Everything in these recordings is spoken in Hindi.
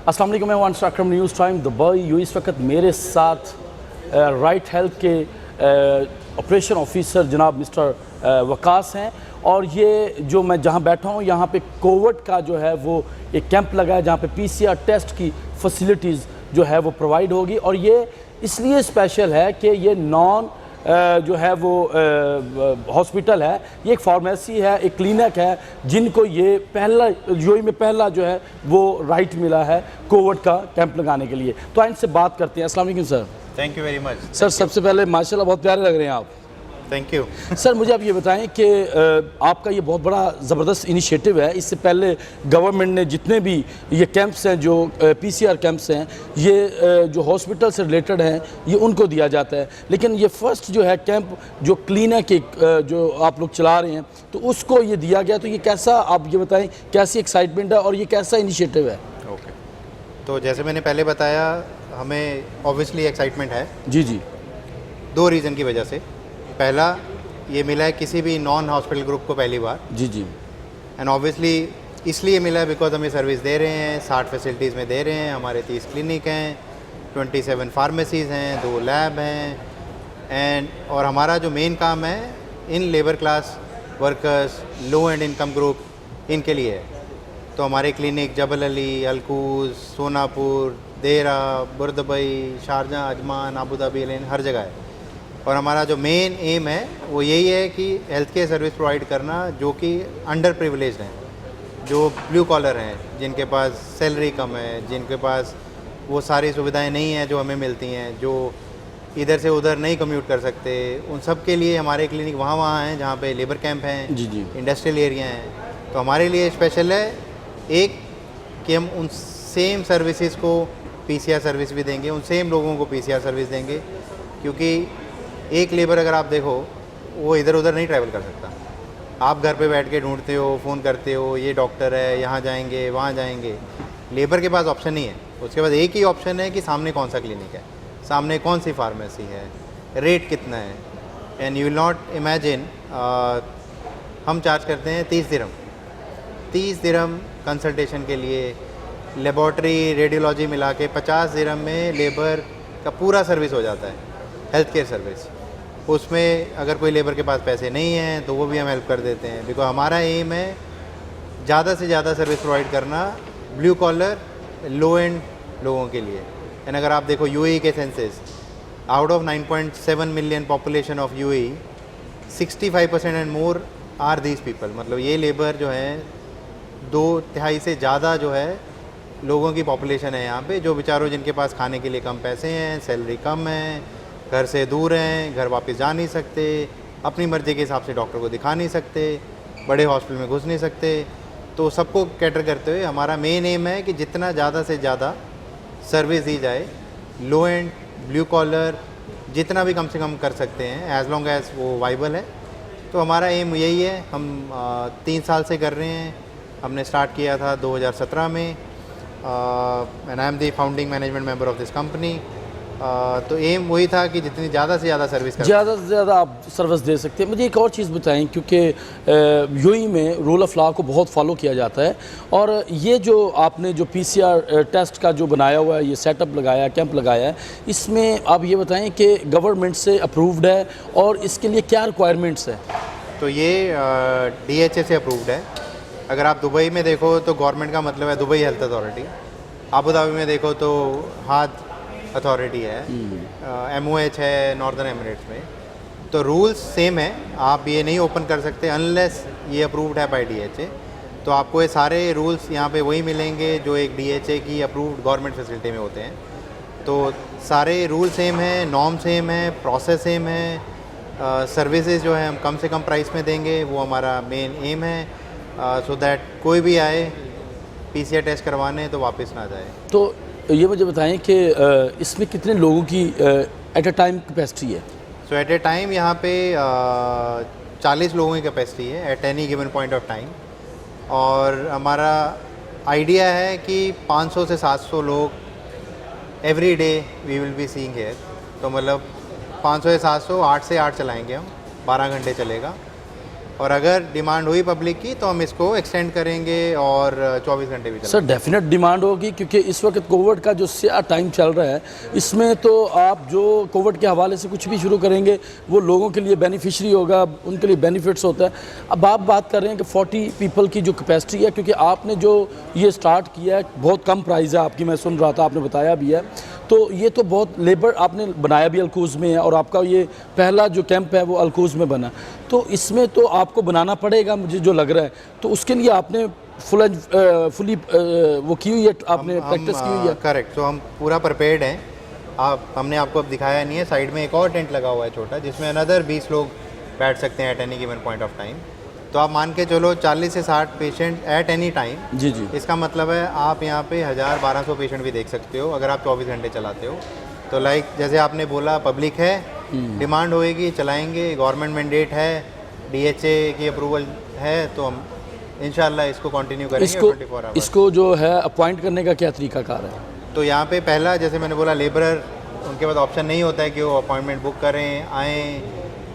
अस्सलाम वालेकुम, मैं वांस अकरम, न्यूज़ टाइम दुबई। यू इस वक्त मेरे साथ राइट हेल्थ के ऑपरेशन ऑफिसर जनाब मिस्टर वकास हैं और ये जो मैं जहाँ बैठा हूँ यहाँ पे कोविड का जो है वो एक कैंप लगा है जहाँ पे PCR टेस्ट की फैसिलिटीज़ जो है वो प्रोवाइड होगी। और ये इसलिए स्पेशल है कि ये नॉन जो है वो हॉस्पिटल है, ये एक फार्मेसी है, एक क्लिनिक है जिनको ये पहला यूएई में पहला जो है वो राइट मिला है कोविड का कैंप लगाने के लिए। तो इनसे बात करते हैं। अस्सलाम वालेकुम sir. Thank you very much sir. सबसे पहले माशाल्लाह बहुत प्यारे लग रहे हैं आप। थैंक यू सर मुझे आप ये बताएं कि आपका ये बहुत बड़ा ज़बरदस्त इनिशिएटिव है। इससे पहले गवर्नमेंट ने जितने भी ये कैंप्स हैं जो PCR कैंप्स हैं ये जो हॉस्पिटल से रिलेटेड हैं ये उनको दिया जाता है, लेकिन ये फर्स्ट जो है कैंप जो क्लिनिक जो आप लोग चला रहे हैं तो उसको ये दिया गया। तो ये कैसा, आप ये बताएं कैसी एक्साइटमेंट है और ये कैसा इनिशिएटिव है? ओके तो जैसे मैंने पहले बताया, हमें ऑब्वियसली एक्साइटमेंट है जी। 2 रीज़न की वजह से। पहला, ये मिला है किसी भी नॉन हॉस्पिटल ग्रुप को पहली बार। जी। एंड ऑब्वियसली इसलिए मिला है बिकॉज हम ये सर्विस दे रहे हैं, 60 फैसिलिटीज़ में दे रहे हैं। हमारे 30 क्लिनिक हैं, 27 फार्मेसीज़ हैं, 2 लैब हैं और हमारा जो मेन काम है in labour class workers, low and income group, इनके लिए है। तो हमारे क्लिनिक जबल अली, अलकूज, सोनापुर, देरा, बुरदुबई, शारजाह, अजमान, अबू धाबी, हर जगह है। और हमारा जो मेन एम है वो यही है कि हेल्थ केयर सर्विस प्रोवाइड करना जो कि अंडर प्रिविलेज्ड हैं, जो ब्लू कॉलर हैं, जिनके पास सैलरी कम है, जिनके पास वो सारी सुविधाएं नहीं हैं जो हमें मिलती हैं, जो इधर से उधर नहीं कम्यूट कर सकते, उन सब के लिए हमारे क्लिनिक वहाँ हैं जहाँ पे लेबर कैंप हैं, जी। इंडस्ट्रियल एरिया हैं। तो हमारे लिए स्पेशल है एक कि हम उन सेम सर्विसेज को PCR सर्विस भी देंगे, उन सेम लोगों को PCR सर्विस देंगे, क्योंकि एक लेबर अगर आप देखो वो इधर उधर नहीं ट्रैवल कर सकता। आप घर पे बैठ के ढूंढते हो, फ़ोन करते हो, ये डॉक्टर है, यहाँ जाएंगे, वहाँ जाएंगे। लेबर के पास ऑप्शन नहीं है। उसके बाद एक ही ऑप्शन है कि सामने कौन सा क्लिनिक है, सामने कौन सी फार्मेसी है, रेट कितना है। And you will not imagine, हम चार्ज करते हैं 30 दिरहम कंसल्टेशन के लिए। लेबॉर्ट्री, रेडियोलॉजी मिला के 50 दिरहम में लेबर का पूरा सर्विस हो जाता है, हेल्थ केयर सर्विस। उसमें अगर कोई लेबर के पास पैसे नहीं हैं तो वो भी हम हेल्प कर देते हैं, बिकॉज हमारा एम है ज़्यादा से ज़्यादा सर्विस प्रोवाइड करना ब्लू कॉलर लो एंड लोगों के लिए। एंड अगर आप देखो यूएई के census, out of 9.7 million population of UAE, 65% and more are these people. मतलब ये लेबर जो है 2/3 से ज़्यादा जो है लोगों की पॉपुलेशन है यहाँ पे, जो बेचारों जिनके पास खाने के लिए कम पैसे हैं, सैलरी कम है, घर से दूर हैं, घर वापस जा नहीं सकते, अपनी मर्ज़ी के हिसाब से डॉक्टर को दिखा नहीं सकते, बड़े हॉस्पिटल में घुस नहीं सकते। तो सबको कैटर करते हुए हमारा मेन एम है कि जितना ज़्यादा से ज़्यादा सर्विस दी जाए, लो एंड ब्लू कॉलर जितना भी कम से कम कर सकते हैं, एज लॉन्ग एज वो वाइबल है। तो हमारा एम यही है। हम 3 साल से कर रहे हैं। हमने स्टार्ट किया था 2017 में and I am the founding management member of this company. तो एम वही था कि जितनी ज़्यादा से ज़्यादा सर्विस ज़्यादा से ज़्यादा आप सर्विस दे सकते हैं। मुझे एक और चीज़ बताएं, क्योंकि यूएई में रूल ऑफ लॉ को बहुत फॉलो किया जाता है और ये जो आपने जो PCR टेस्ट का जो बनाया हुआ है, ये सेटअप लगाया, कैंप लगाया है, इसमें आप ये बताएं कि गवर्नमेंट से अप्रूव्ड है और इसके लिए क्या रिक्वायरमेंट्स है? तो ये DHA से अप्रूव्ड है। अगर आप दुबई में देखो तो गवर्नमेंट का मतलब है Dubai health authority. Abu Dhabi में देखो तो हाथ अथॉरिटी है, MOH है नॉर्दर्न एमिरेट्स में। तो रूल्स सेम है, आप ये नहीं ओपन कर सकते अनलेस ये अप्रूव्ड है बाय DHA। तो आपको ये सारे रूल्स यहाँ पे वही मिलेंगे जो एक DHA की अप्रूव्ड गवर्नमेंट फैसिलिटी में होते हैं। तो सारे रूल सेम है, नॉर्म सेम है, प्रोसेस सेम है। सर्विसेज जो है हम कम से कम प्राइस में देंगे, वो हमारा मेन एम है, सो दैट कोई भी आए PCR टेस्ट करवाने तो वापस ना जाए। तो ये मुझे बताएं कि इसमें कितने लोगों की एट अ टाइम कैपेसिटी है? सो एट ए टाइम यहाँ पे 40 लोगों की कैपेसिटी है at any given point of time. और हमारा आइडिया है कि 500 से 700 लोग every day we will be seeing here. तो मतलब 500 से 700, 8 से 8 चलाएंगे हम, 12 घंटे चलेगा। और अगर डिमांड हुई पब्लिक की तो हम इसको एक्सटेंड करेंगे और 24 घंटे भी सर डेफिनेट डिमांड होगी, क्योंकि इस वक्त कोविड का जो टाइम चल रहा है, इसमें तो आप जो कोविड के हवाले से कुछ भी शुरू करेंगे वो लोगों के लिए बेनिफिशरी होगा, उनके लिए बेनिफिट्स होता है। अब आप बात कर रहे हैं कि 40 पीपल की जो कैपेसिटी है, क्योंकि आपने जो ये स्टार्ट किया है बहुत कम प्राइस है आपकी, मैं सुन रहा था, आपने बताया भी है, तो ये तो बहुत लेबर आपने बनाया भी अलकूज में है और आपका ये पहला जो कैंप है वो अलकूज में बना, तो इसमें तो आपको बनाना पड़ेगा मुझे जो लग रहा है, तो उसके लिए आपने फुली वो की हुई है, आपने प्रैक्टिस की हुई है? करेक्ट, तो हम पूरा प्रिपेयर्ड हैं। हमने आपको अब दिखाया नहीं है, साइड में एक और टेंट लगा हुआ है छोटा, जिसमें अनदर 20 लोग बैठ सकते हैं eight any given point of time. तो आप मान के चलो 40 से 60 पेशेंट एट एनी टाइम। जी जी। इसका मतलब है आप यहाँ पे 1000-1200 पेशेंट भी देख सकते हो अगर आप 24 घंटे चलाते हो। तो लाइक जैसे आपने बोला, पब्लिक है, डिमांड होएगी, चलाएंगे, गवर्नमेंट मैंडेट है, DHA की अप्रूवल है, तो हम इंशाल्लाह इसको कंटिन्यू करेंगे 24 आवर्स। इसको जो है अपॉइंट करने का क्या तरीकाकार है? तो यहाँ पे पहला, जैसे मैंने बोला, लेबरर, उनके पास ऑप्शन नहीं होता है कि वो अपॉइंटमेंट बुक करें, आएँ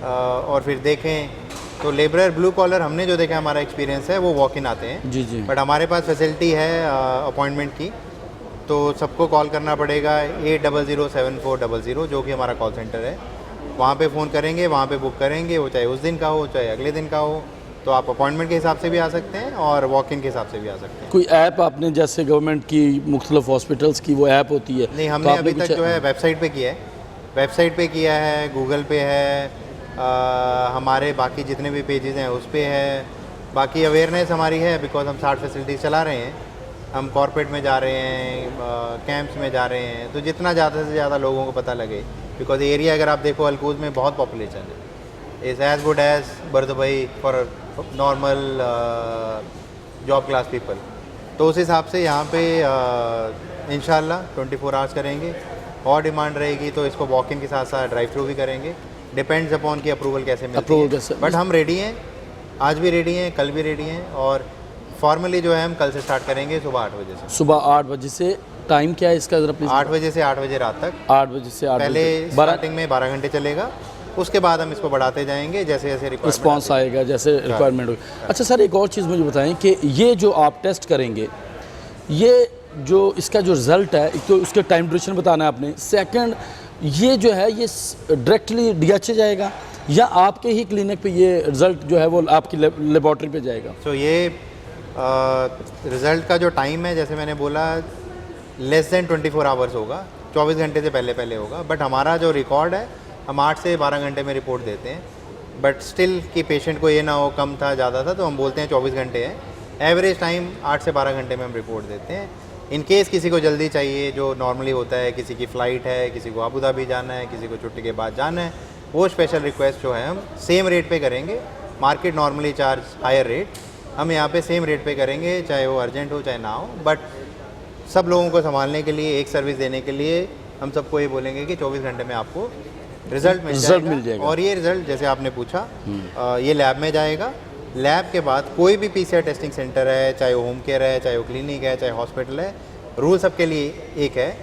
और फिर देखें। तो लेबरर, ब्लू कॉलर, हमने जो देखा, हमारा एक्सपीरियंस है, वो वॉक इन आते हैं। जी जी। बट हमारे पास फैसिलिटी है अपॉइंटमेंट की, तो सबको कॉल करना पड़ेगा 800-7400, जो कि हमारा कॉल सेंटर है। वहाँ पे फ़ोन करेंगे, वहाँ पे बुक करेंगे, वो चाहे उस दिन का हो चाहे अगले दिन का हो। तो आप अपॉइंटमेंट के हिसाब से भी आ सकते हैं और वॉक इन के हिसाब से भी आ सकते हैं। कोई ऐप आपने, जैसे गवर्नमेंट की मुख्तलिफ हॉस्पिटल्स की वो ऐप होती है? नहीं, हमने अभी तक जो है वेबसाइट पे किया है, वेबसाइट पे किया है, गूगल पे है, हमारे बाकी जितने भी पेजेस हैं उस पे है। बाकी अवेयरनेस हमारी है, बिकॉज हम 60 फैसिलिटीज़ चला रहे हैं, हम कॉर्पोरेट में जा रहे हैं, कैंप्स में जा रहे हैं, तो जितना ज़्यादा से ज़्यादा लोगों को पता लगे, बिकॉज एरिया अगर आप देखो अलकूज में बहुत पॉपुलेशन है, is as good as Bur Dubai for normal job class people. तो उस हिसाब से यहाँ पे इंशाल्लाह 24 आवर्स करेंगे, और डिमांड रहेगी तो इसको वॉक इन के साथ साथ ड्राइव थ्रू भी करेंगे, डिपेंड्स अपॉन की अप्रूवल कैसे मिलती है। बट हम रेडी हैं, आज भी रेडी हैं, कल भी रेडी हैं, और फॉर्मली जो है हम कल से स्टार्ट करेंगे सुबह 8 बजे से। सुबह 8 बजे से टाइम क्या है इसका ज़रा प्लीज़? 8 बजे से 8 बजे रात तक। 8 बजे से 8 पहले बजे स्टार्टिंग में 12 घंटे चलेगा, उसके बाद हम इसको बढ़ाते जाएंगे जैसे जैसे रिस्पॉन्स आएगा, जैसे रिक्वायरमेंट होगी। अच्छा सर, एक और चीज़ मुझे बताएं कि ये जो आप टेस्ट करेंगे, ये जो इसका जो रिज़ल्ट है, एक तो उसके टाइम ड्यूरेशन बताना है आपने, सेकंड ये जो है ये डायरेक्टली DHA जाएगा या आपके ही क्लिनिक पे ये रिज़ल्ट जो है वो आपकी लेबॉर्ट्री पे जाएगा? तो ये रिज़ल्ट का जो टाइम है, जैसे मैंने बोला, लेस देन 24 आवर्स होगा, 24 घंटे से पहले पहले होगा। बट हमारा जो रिकॉर्ड है, हम 8 से 12 घंटे में रिपोर्ट देते हैं। बट स्टिल कि पेशेंट को ये ना हो कम था ज़्यादा था, तो हम बोलते हैं 24 घंटे है। एवरेज टाइम 8 से 12 घंटे में हम रिपोर्ट देते हैं। इन केस किसी को जल्दी चाहिए, जो नॉर्मली होता है, किसी की फ़्लाइट है, किसी को अबू धाबी जाना है, किसी को छुट्टी के बाद जाना है, वो स्पेशल रिक्वेस्ट जो है हम सेम रेट पे करेंगे। Market normally charge higher rate, हम यहाँ पे सेम रेट पे करेंगे, चाहे वो अर्जेंट हो चाहे ना हो। बट सब लोगों को संभालने के लिए, एक सर्विस देने के लिए, हम सबको ये बोलेंगे कि 24 घंटे में आपको रिज़ल्ट मिल जाएगा। और ये रिज़ल्ट, जैसे आपने पूछा, ये लैब में जाएगा। लैब के बाद कोई भी PCR टेस्टिंग सेंटर है, चाहे वो होम केयर है, चाहे वो क्लिनिक है, चाहे हॉस्पिटल है, रूल सबके लिए एक है।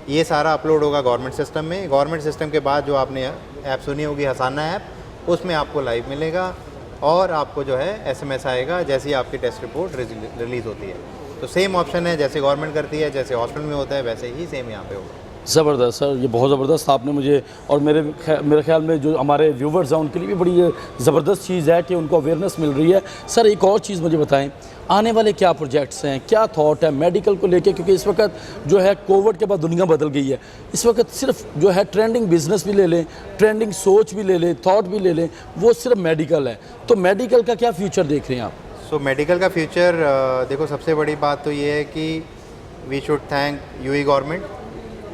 ये सारा अपलोड होगा गवर्नमेंट सिस्टम में। गवर्नमेंट सिस्टम के बाद जो आपने ऐप सुनी होगी, हसाना ऐप, उसमें आपको लाइव मिलेगा और आपको जो है SMS आएगा जैसे ही आपकी टेस्ट रिपोर्ट रिलीज़ होती है। तो सेम ऑप्शन है, जैसे गवर्नमेंट करती है, जैसे हॉस्पिटल में होता है, वैसे ही सेम यहाँ पे होगा। ज़बरदस्त सर, ये बहुत ज़बरदस्त आपने मुझे, और मेरे ख्याल में जो हमारे व्यूवर्स हैं उनके लिए भी बड़ी ये ज़बरदस्त चीज़ है कि उनको अवेयरनेस मिल रही है। सर एक और चीज़ मुझे बताएं, आने वाले क्या प्रोजेक्ट्स हैं, क्या थॉट है मेडिकल को लेके, क्योंकि इस वक्त जो है कोविड के बाद दुनिया बदल गई है। इस वक्त सिर्फ जो है ट्रेंडिंग बिजनेस भी ले लें, ट्रेंडिंग सोच भी ले लें, थॉट भी ले लें, वो सिर्फ मेडिकल है। तो मेडिकल का क्या फ्यूचर देख रहे हैं आप? सो मेडिकल का फ्यूचर, देखो, सबसे बड़ी बात तो ये है कि we should thank UAE government.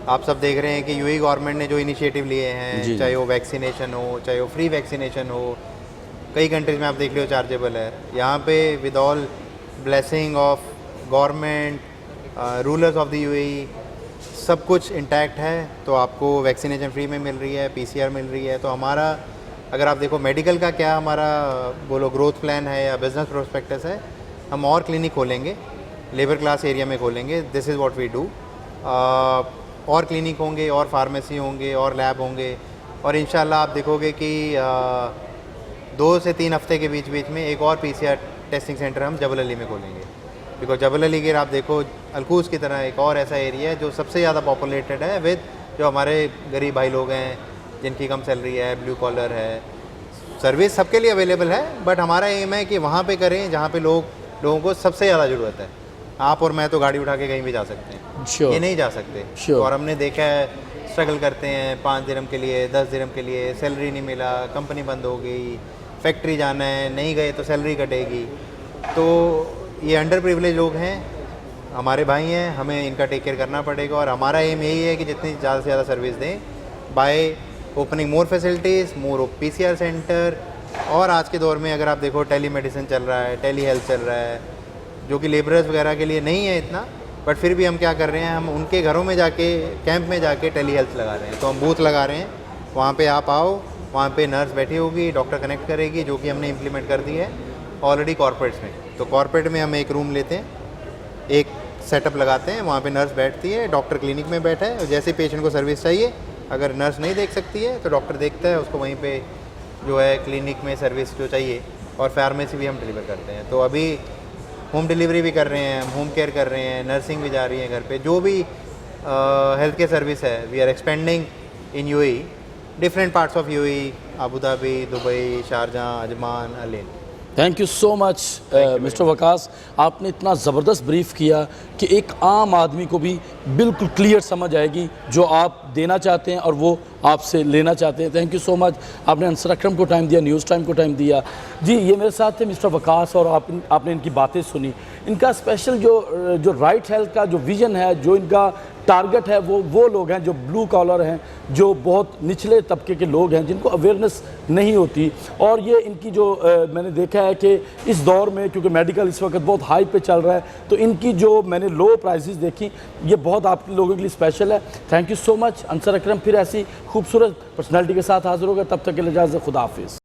आप सब देख रहे हैं कि UAE गवर्नमेंट ने जो इनिशिएटिव लिए हैं, चाहे वो वैक्सीनेशन हो, चाहे वो फ्री वैक्सीनेशन हो, कई कंट्रीज में आप देख लो चार्जेबल है। यहाँ पे with all blessing of government, rulers of the UAE, सब कुछ इंटैक्ट है। तो आपको वैक्सीनेशन फ्री में मिल रही है, PCR मिल रही है। तो हमारा, अगर आप देखो मेडिकल का क्या हमारा बोलो ग्रोथ प्लान है या बिजनेस प्रोस्पेक्टस है, हम और क्लिनिक खोलेंगे, लेबर क्लास एरिया में खोलेंगे। This is what we do. और क्लिनिक होंगे, और फार्मेसी होंगे, और लैब होंगे, और इंशाल्लाह आप देखोगे कि 2 से 3 हफ्ते के बीच बीच में एक और PCR टेस्टिंग सेंटर हम जबल अली में खोलेंगे, बिकॉज जबल अली के आप देखो अलकूज की तरह एक और ऐसा एरिया है जो सबसे ज़्यादा पॉपुलेटेड है विद जो हमारे गरीब भाई लोग हैं जिनकी कम सैलरी है, ब्लू कॉलर है। सर्विस सबके लिए अवेलेबल है, बट हमारा एम है कि वहाँ पे करें जहाँ पे लोगों को सबसे ज़्यादा ज़रूरत है। आप और मैं तो गाड़ी उठा के कहीं भी जा सकते हैं, Sure. ये नहीं जा सकते। Sure. और हमने देखा है स्ट्रगल करते हैं 5 दिरहम के लिए, 10 दिरहम के लिए, सैलरी नहीं मिला, कंपनी बंद हो गई, फैक्ट्री जाना है, नहीं गए तो सैलरी कटेगी। तो ये अंडर प्रिविलेज लोग हैं, हमारे भाई हैं, हमें इनका टेक केयर करना पड़ेगा। और हमारा एम यही है कि जितनी ज़्यादा से ज़्यादा सर्विस दें by opening more facilities, more PCR centre. और आज के दौर में अगर आप देखो टेली मेडिसिन चल रहा है, टेली हेल्थ चल रहा है, जो कि लेबरर्स वगैरह के लिए नहीं है इतना, बट फिर भी हम क्या कर रहे हैं, हम उनके घरों में जाके, कैंप में जाके टेली हेल्थ लगा रहे हैं। तो हम बूथ लगा रहे हैं, वहाँ पे आप आओ, वहाँ पे नर्स बैठी होगी, डॉक्टर कनेक्ट करेगी, जो कि हमने इम्प्लीमेंट कर दी है ऑलरेडी कॉर्पोरेट्स में। तो कॉर्पोरेट में हम एक रूम लेते हैं, एक सेटअप लगाते हैं, वहाँ पे नर्स बैठती है, डॉक्टर क्लिनिक में बैठा है, और जैसे पेशेंट को सर्विस चाहिए, अगर नर्स नहीं देख सकती है तो डॉक्टर देखता है उसको, वहीं पे जो है क्लिनिक में सर्विस जो चाहिए। और फार्मेसी भी हम डिलीवर करते हैं। तो अभी होम डिलीवरी भी कर रहे हैं, होम केयर कर रहे हैं, नर्सिंग भी जा रही है घर पे, जो भी हेल्थ केयर सर्विस है we are expanding in UAE, different parts of UAE, Abu Dhabi, Dubai, Sharjah, Ajman, Al Ain. Thank you so much mister Waqas, आपने इतना ज़बरदस्त ब्रीफ किया कि एक आम आदमी को भी बिल्कुल क्लियर समझ आएगी जो आप देना चाहते हैं और वो आपसे लेना चाहते हैं। थैंक यू सो मच, आपने अंसर अकरम को टाइम दिया, न्यूज़ टाइम को टाइम दिया। जी, ये मेरे साथ थे मिस्टर वकास और आपने इनकी बातें सुनी। इनका स्पेशल जो राइट हेल्थ का जो विज़न है, जो इनका टारगेट है, वो लोग हैं जो ब्लू कॉलर हैं, जो बहुत निचले तबके के लोग हैं, जिनको अवेयरनेस नहीं होती। और ये इनकी जो मैंने देखा है कि इस दौर में क्योंकि मेडिकल इस वक्त बहुत हाई पे चल रहा है, तो इनकी जो मैंने लो प्राइसेस देखी, ये बहुत आप लोगों के लिए स्पेशल है। Thank you so much. Ansar Akram फिर ऐसी खूबसूरत पर्सनैलिटी के साथ हाजिर होगा, तब तक के लिए इजाज़त, खुदा हाफिज़।